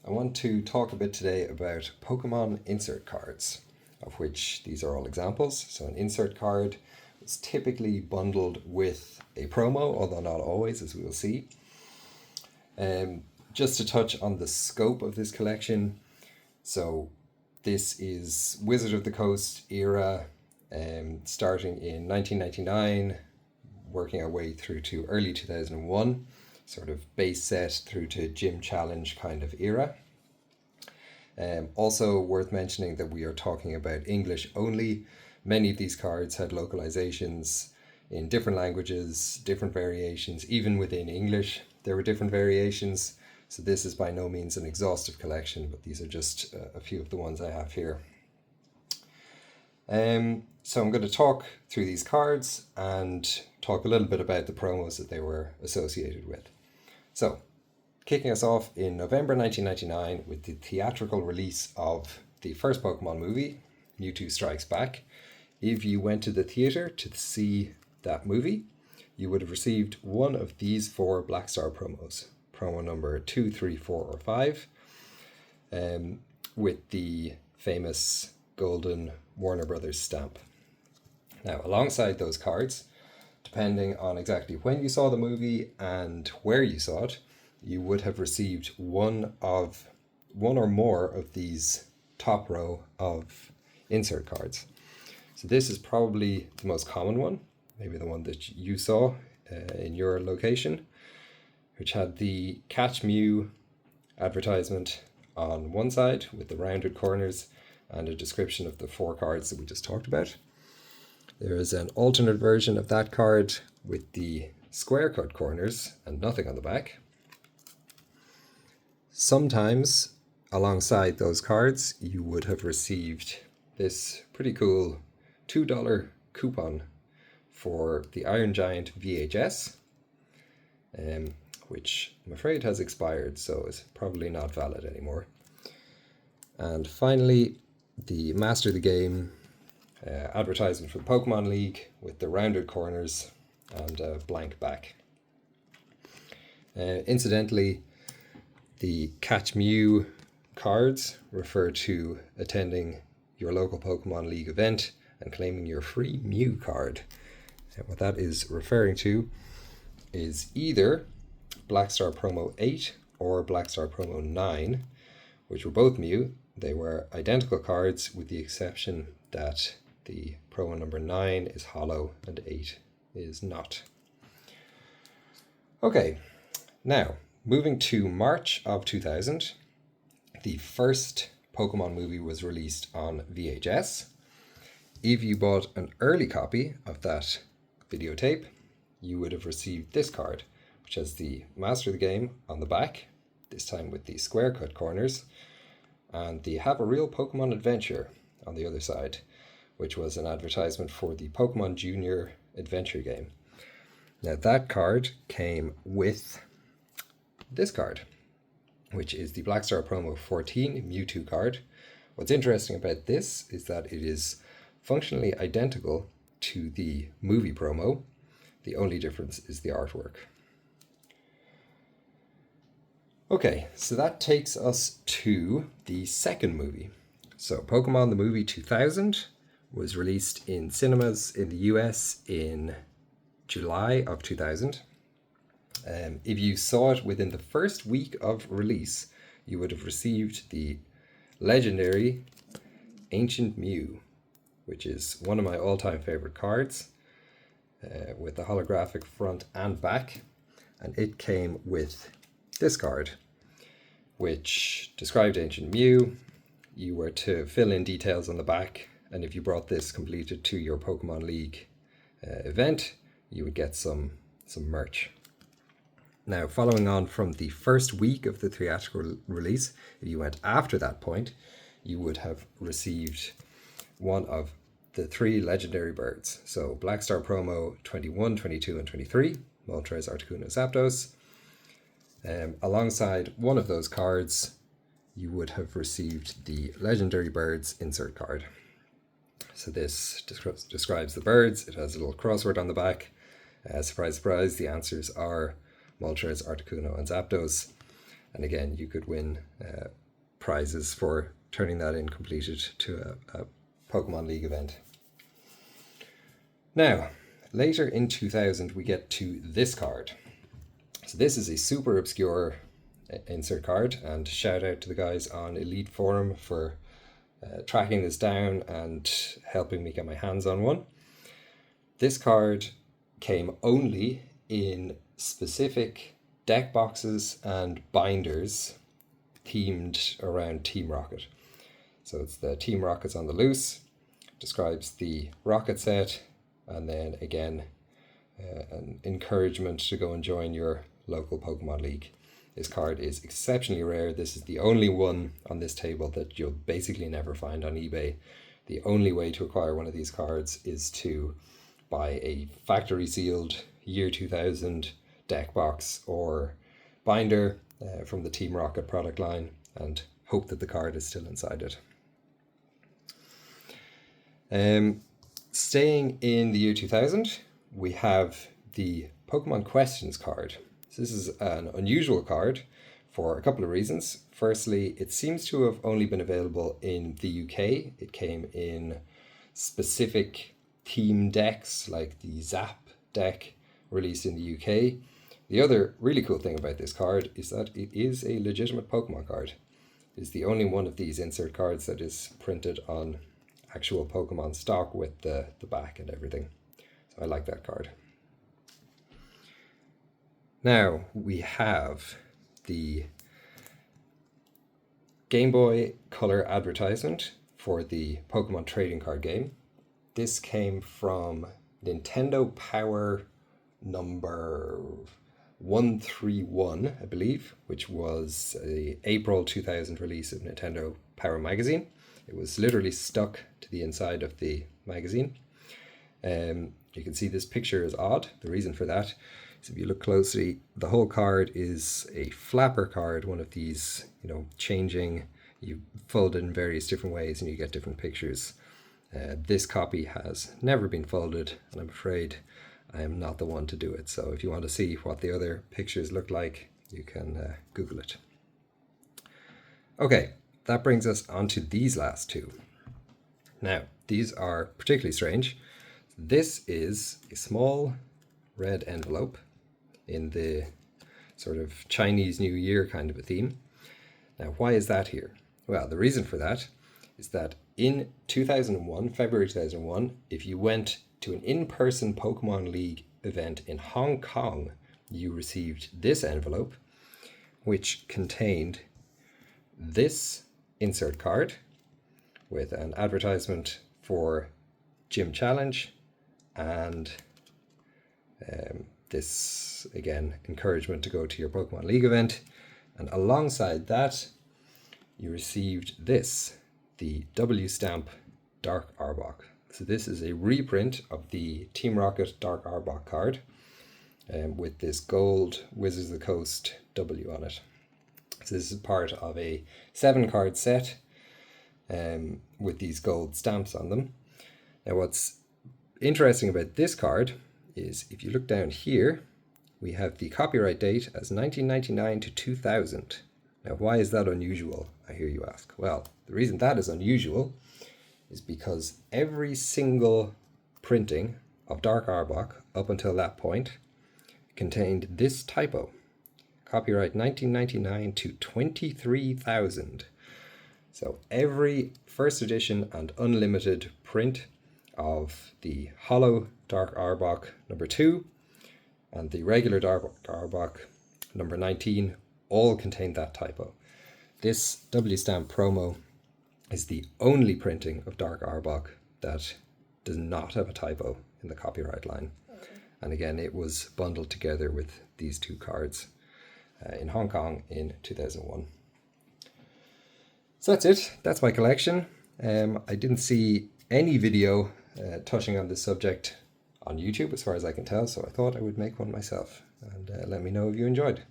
I want to talk a bit today about Pokemon insert cards, of which these are all examples. So an insert card is typically bundled with a promo, although not always, as we will see. Just to touch on the scope of this collection, so this is Wizard of the Coast era, starting in 1999, working our way through to early 2001, sort of base set through to gym challenge kind of era. Also worth mentioning that we are talking about English only. Many of these cards had localizations in different languages, different variations. Even within English, there were different variations. So this is by no means an exhaustive collection, but these are just a few of the ones I have here. So I'm going to talk through these cards and talk a little bit about the promos that they were associated with. So, kicking us off in November 1999 with the theatrical release of the first Pokemon movie, Mewtwo Strikes Back. If you went to the theater to see that movie, you would have received one of these four Black Star promos. Promo number 2, 3, 4, or 5, with the famous golden Warner Brothers stamp. Now, alongside those cards, depending on exactly when you saw the movie and where you saw it, you would have received one or more of these top row of insert cards. So this is probably the most common one, maybe the one that you saw in your location, which had the Catch Mew advertisement on one side with the rounded corners and a description of the four cards that we just talked about. There is an alternate version of that card with the square cut corners and nothing on the back. Sometimes, alongside those cards, you would have received this pretty cool $2 coupon for the Iron Giant VHS, which I'm afraid has expired, so is probably not valid anymore. And finally, the Master the Game advertisement for the Pokemon League with the rounded corners and a blank back. Incidentally, the Catch Mew cards refer to attending your local Pokemon League event and claiming your free Mew card. And what that is referring to is either Black Star Promo 8 or Black Star Promo 9, which were both Mew. They were identical cards with the exception that the promo number 9 is hollow and 8 is not. Okay, now moving to March of 2000, the first Pokemon movie was released on VHS. If you bought an early copy of that videotape, you would have received this card, which has the Master of the Game on the back, this time with the square cut corners, and the Have a Real Pokemon Adventure on the other side, which was an advertisement for the Pokemon Junior Adventure game. Now that card came with this card, which is the Black Star Promo 14 Mewtwo card. What's interesting about this is that it is functionally identical to the movie promo. The only difference is the artwork. Okay, so that takes us to the second movie. So Pokemon the Movie 2000 was released in cinemas in the US in July of 2000. If you saw it within the first week of release, you would have received the legendary Ancient Mew, which is one of my all-time favorite cards, with the holographic front and back. And it came with this card, which described Ancient Mew. You were to fill in details on the back, and if you brought this completed to your Pokemon League event, you would get some merch. Now, following on from the first week of the theatrical release, if you went after that point, you would have received one of the three legendary birds. So Black Star Promo 21, 22, and 23, Moltres, Articuno, Zapdos. Alongside one of those cards, you would have received the Legendary Birds insert card. So this describes the birds. It has a little crossword on the back. Surprise, surprise, the answers are Moltres, Articuno, and Zapdos. And again, you could win prizes for turning that in completed to a Pokemon League event. Now, later in 2000, we get to this card. So this is a super obscure insert card, and shout out to the guys on Elite Forum for tracking this down and helping me get my hands on one. This card came only in specific deck boxes and binders themed around Team Rocket. So it's the Team Rockets on the loose, describes the Rocket set, and then again an encouragement to go and join your local Pokemon League. This card is exceptionally rare. This is the only one on this table that you'll basically never find on eBay. The only way to acquire one of these cards is to buy a factory sealed year 2000 deck box or binder from the Team Rocket product line and hope that the card is still inside it. Staying in the year 2000, we have the Pokemon Questions card. So this is an unusual card for a couple of reasons. Firstly, it seems to have only been available in the UK. It came in specific theme decks like the Zap deck released in the UK. The other really cool thing about this card is that it is a legitimate Pokemon card. It's the only one of these insert cards that is printed on actual Pokemon stock with the back and everything. So I like that card. Now we have the Game Boy Color advertisement for the Pokemon trading card game. This came from Nintendo Power number 131, I believe, which was a April 2000 release of Nintendo Power magazine. It was literally stuck to the inside of the magazine. You can see this picture is odd. The reason for that is if you look closely, the whole card is a flapper card, one of these, changing, you fold it in various different ways and you get different pictures. This copy has never been folded, and I'm afraid I am not the one to do it. So if you want to see what the other pictures look like, you can Google it. Okay, that brings us on to these last two. Now, these are particularly strange. This is a small red envelope in the sort of Chinese New Year kind of a theme. Now, why is that here? Well, the reason for that is that in 2001, February 2001, if you went to an in-person Pokemon League event in Hong Kong, you received this envelope, which contained this insert card with an advertisement for Gym Challenge and this, again, encouragement to go to your Pokemon League event. And alongside that, you received this, the W Stamp Dark Arbok. So this is a reprint of the Team Rocket Dark Arbok card with this gold Wizards of the Coast W on it. So this is part of a 7-card set with these gold stamps on them. Now what's interesting about this card is if you look down here, we have the copyright date as 1999 to 2000. Now why is that unusual, I hear you ask? Well, the reason that is unusual is because every single printing of Dark Arbok up until that point contained this typo. Copyright 1999 to 23,000. So every first edition and unlimited print of the Holo Dark Arbok number 2 and the regular Dark Arbok number 19 all contain that typo. This W Stamp promo is the only printing of Dark Arbok that does not have a typo in the copyright line. And again, it was bundled together with these two cards in Hong Kong in 2001. So that's it. That's my collection. I didn't see any video touching on this subject on YouTube as far as I can tell, so I thought I would make one myself. And let me know if you enjoyed.